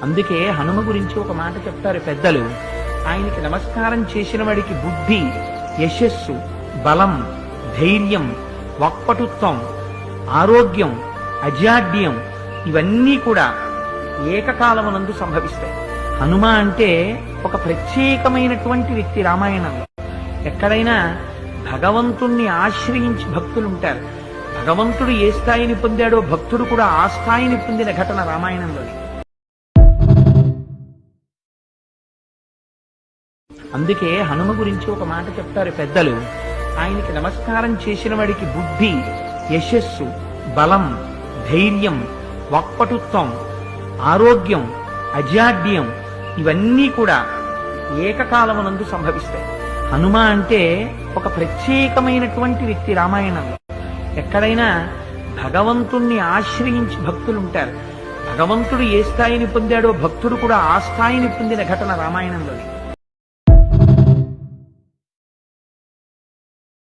అందుకే హనుమ గురించి ఒక మాట చెప్తారు పెద్దలు. ఆయనకి నమస్కారం చేసిన వాడికి బుద్ధి, యశస్సు, బలం, ధైర్యం, వాక్పటుత్వం, ఆరోగ్యం, అజాడ్యం ఇవన్నీ కూడా ఏకకాలమునందు సంభవిస్తాయి. హనుమ అంటే ఒక ప్రత్యేకమైనటువంటి వ్యక్తి రామాయణంలో. ఎక్కడైనా భగవంతుణ్ణి ఆశ్రయించి భక్తులుంటారు. భగవంతుడు ఏ స్థాయిని పొందాడో భక్తుడు కూడా ఆ స్థాయిని పొందిన ఘటన రామాయణంలోని. అందుకే హనుమ గురించి ఒక మాట చెప్తారు పెద్దలు. ఆయనకి నమస్కారం చేసిన వాడికి బుద్ధి, యశస్సు, బలం, ధైర్యం, వాక్పటుత్వం, ఆరోగ్యం, అజాడ్యం ఇవన్నీ కూడా ఏకకాలమునందు సంభవిస్తాయి. హనుమ అంటే ఒక ప్రత్యేకమైనటువంటి వ్యక్తి రామాయణంలో. ఎక్కడైనా భగవంతుణ్ణి ఆశ్రయించి భక్తులుంటారు. భగవంతుడు ఏ స్థాయిని పొందాడో భక్తుడు కూడా ఆ స్థాయిని పొందిన ఘటన రామాయణంలోని.